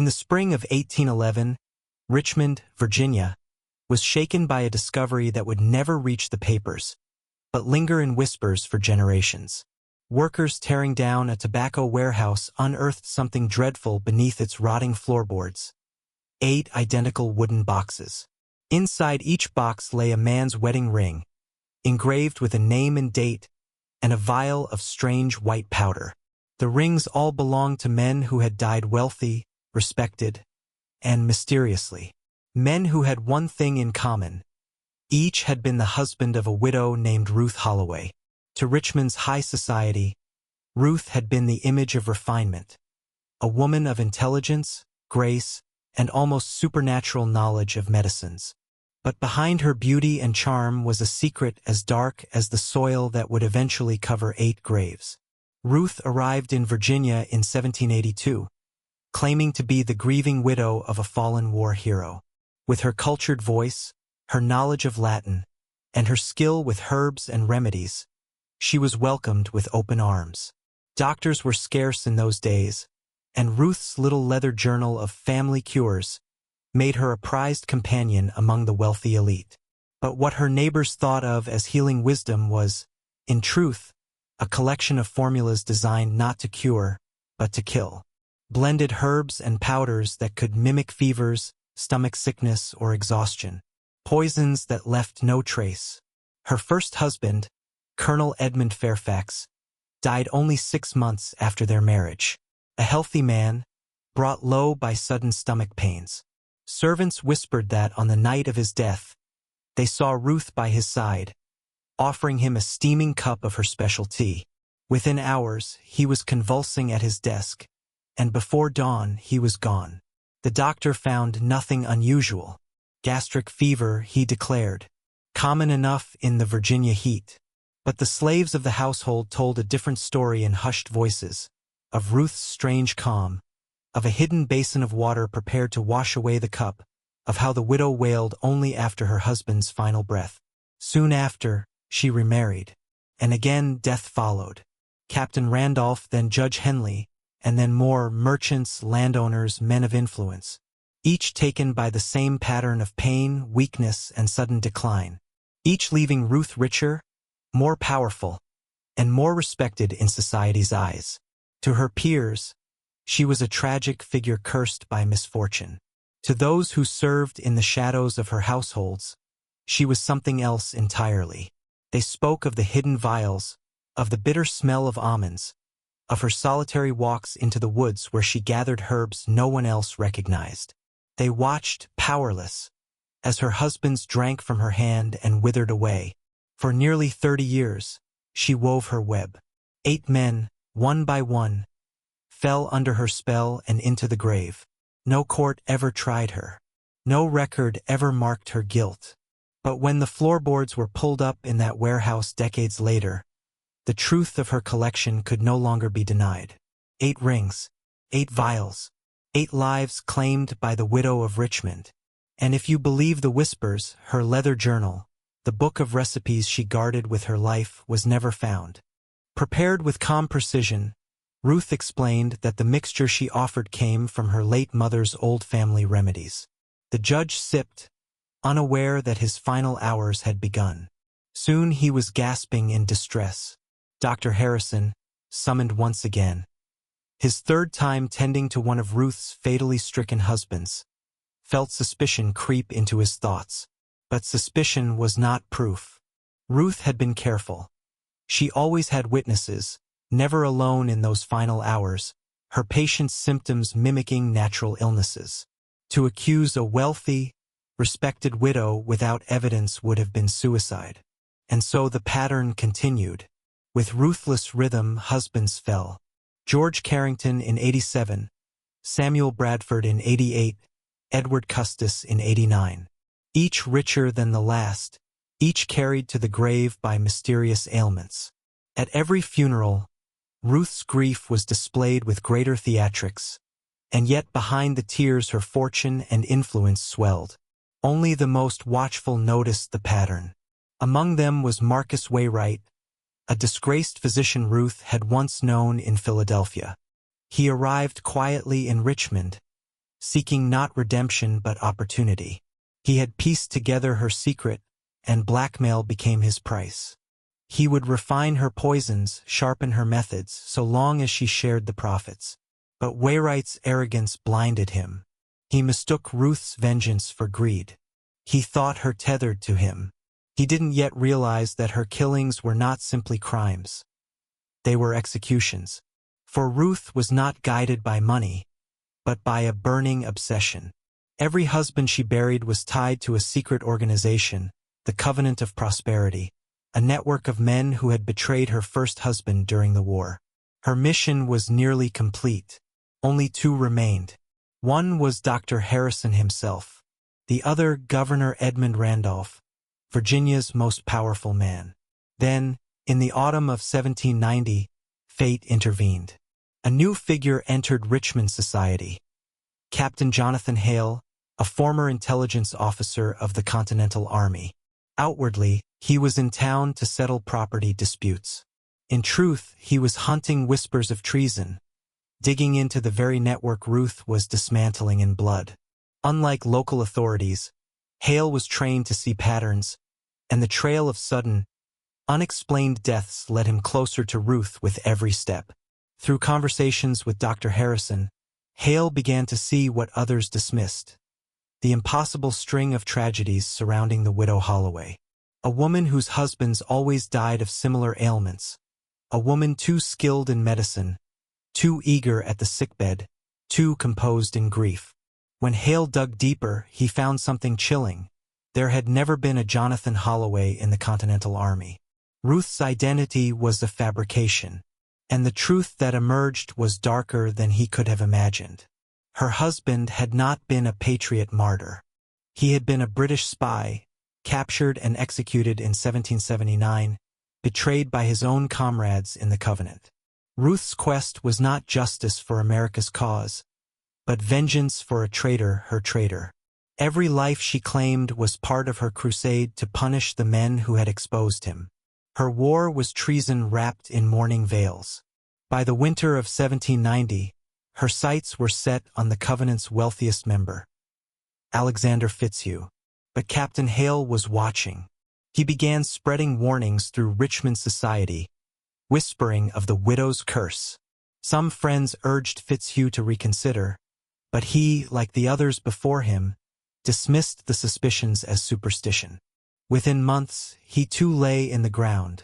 In the spring of 1811, Richmond, Virginia, was shaken by a discovery that would never reach the papers, but linger in whispers for generations. Workers tearing down a tobacco warehouse unearthed something dreadful beneath its rotting floorboards. 8 identical wooden boxes. Inside each box lay a man's wedding ring, engraved with a name and date, and a vial of strange white powder. The rings all belonged to men who had died wealthy, respected, and mysteriously. Men who had one thing in common. Each had been the husband of a widow named Ruth Holloway. To Richmond's high society, Ruth had been the image of refinement, a woman of intelligence, grace, and almost supernatural knowledge of medicines. But behind her beauty and charm was a secret as dark as the soil that would eventually cover 8 graves. Ruth arrived in Virginia in 1782, claiming to be the grieving widow of a fallen war hero. With her cultured voice, her knowledge of Latin, and her skill with herbs and remedies, she was welcomed with open arms. Doctors were scarce in those days, and Ruth's little leather journal of family cures made her a prized companion among the wealthy elite. But what her neighbors thought of as healing wisdom was, in truth, a collection of formulas designed not to cure, but to kill. Blended herbs and powders that could mimic fevers, stomach sickness, or exhaustion. Poisons that left no trace. Her first husband, Colonel Edmund Fairfax, died only 6 months after their marriage. A healthy man, brought low by sudden stomach pains. Servants whispered that on the night of his death, they saw Ruth by his side, offering him a steaming cup of her special tea. Within hours, he was convulsing at his desk, and before dawn, he was gone. The doctor found nothing unusual. Gastric fever, he declared, common enough in the Virginia heat. But the slaves of the household told a different story in hushed voices, of Ruth's strange calm, of a hidden basin of water prepared to wash away the cup, of how the widow wailed only after her husband's final breath. Soon after, she remarried, and again death followed. Captain Randolph, then Judge Henley, and then more merchants, landowners, men of influence, each taken by the same pattern of pain, weakness, and sudden decline, each leaving Ruth richer, more powerful, and more respected in society's eyes. To her peers, she was a tragic figure cursed by misfortune. To those who served in the shadows of her households, she was something else entirely. They spoke of the hidden vials, of the bitter smell of almonds, of her solitary walks into the woods where she gathered herbs no one else recognized. They watched, powerless, as her husbands drank from her hand and withered away. For nearly 30 years, she wove her web. 8 men, one by one, fell under her spell and into the grave. No court ever tried her. No record ever marked her guilt. But when the floorboards were pulled up in that warehouse decades later, the truth of her collection could no longer be denied. 8 rings, 8 vials, 8 lives claimed by the widow of Richmond. And if you believe the whispers, her leather journal, the book of recipes she guarded with her life, was never found. Prepared with calm precision, Ruth explained that the mixture she offered came from her late mother's old family remedies. The judge sipped, unaware that his final hours had begun. Soon he was gasping in distress. Dr. Harrison, summoned once again, his 3rd time tending to one of Ruth's fatally stricken husbands, felt suspicion creep into his thoughts. But suspicion was not proof. Ruth had been careful. She always had witnesses, never alone in those final hours, her patient's symptoms mimicking natural illnesses. To accuse a wealthy, respected widow without evidence would have been suicide. And so the pattern continued. With ruthless rhythm, husbands fell. George Carrington in 87, Samuel Bradford in 88, Edward Custis in 89. Each richer than the last, each carried to the grave by mysterious ailments. At every funeral, Ruth's grief was displayed with greater theatrics, and yet behind the tears her fortune and influence swelled. Only the most watchful noticed the pattern. Among them was Marcus Wainwright, a disgraced physician Ruth had once known in Philadelphia. He arrived quietly in Richmond, seeking not redemption but opportunity. He had pieced together her secret, and blackmail became his price. He would refine her poisons, sharpen her methods, so long as she shared the profits. But Wainwright's arrogance blinded him. He mistook Ruth's vengeance for greed. He thought her tethered to him. He didn't yet realize that her killings were not simply crimes. They were executions. For Ruth was not guided by money, but by a burning obsession. Every husband she buried was tied to a secret organization, the Covenant of Prosperity, a network of men who had betrayed her first husband during the war. Her mission was nearly complete. Only two remained. One was Dr. Harrison himself, the other Governor Edmund Randolph, Virginia's most powerful man. Then, in the autumn of 1790, fate intervened. A new figure entered Richmond society. Captain Jonathan Hale, a former intelligence officer of the Continental Army. Outwardly, he was in town to settle property disputes. In truth, he was hunting whispers of treason, digging into the very network Ruth was dismantling in blood. Unlike local authorities, Hale was trained to see patterns, and the trail of sudden, unexplained deaths led him closer to Ruth with every step. Through conversations with Dr. Harrison, Hale began to see what others dismissed: the impossible string of tragedies surrounding the widow Holloway. A woman whose husbands always died of similar ailments. A woman too skilled in medicine, too eager at the sickbed, too composed in grief. When Hale dug deeper, he found something chilling. There had never been a Jonathan Holloway in the Continental Army. Ruth's identity was a fabrication, and the truth that emerged was darker than he could have imagined. Her husband had not been a patriot martyr. He had been a British spy, captured and executed in 1779, betrayed by his own comrades in the Covenant. Ruth's quest was not justice for America's cause, but vengeance for a traitor, her traitor. Every life she claimed was part of her crusade to punish the men who had exposed him. Her war was treason wrapped in mourning veils. By the winter of 1790, her sights were set on the Covenant's wealthiest member, Alexander Fitzhugh. But Captain Hale was watching. He began spreading warnings through Richmond society, whispering of the widow's curse. Some friends urged Fitzhugh to reconsider, but he, like the others before him, dismissed the suspicions as superstition. Within months, he too lay in the ground,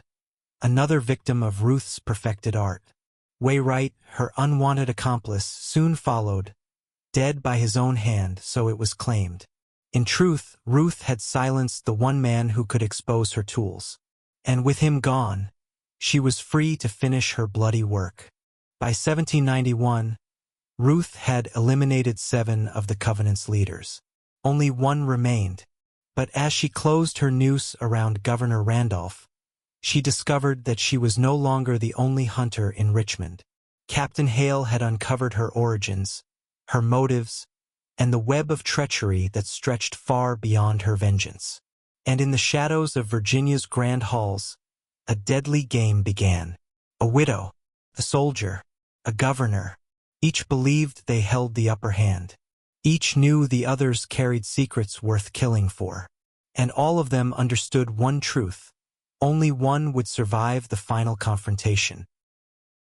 another victim of Ruth's perfected art. Wainwright, her unwanted accomplice, soon followed, dead by his own hand, so it was claimed. In truth, Ruth had silenced the one man who could expose her tools. And with him gone, she was free to finish her bloody work. By 1791, Ruth had eliminated 7 of the Covenant's leaders. Only one remained. But as she closed her noose around Governor Randolph, she discovered that she was no longer the only hunter in Richmond. Captain Hale had uncovered her origins, her motives, and the web of treachery that stretched far beyond her vengeance. And in the shadows of Virginia's grand halls, a deadly game began. A widow, a soldier, a governor. Each believed they held the upper hand. Each knew the others carried secrets worth killing for. And all of them understood one truth: only one would survive the final confrontation.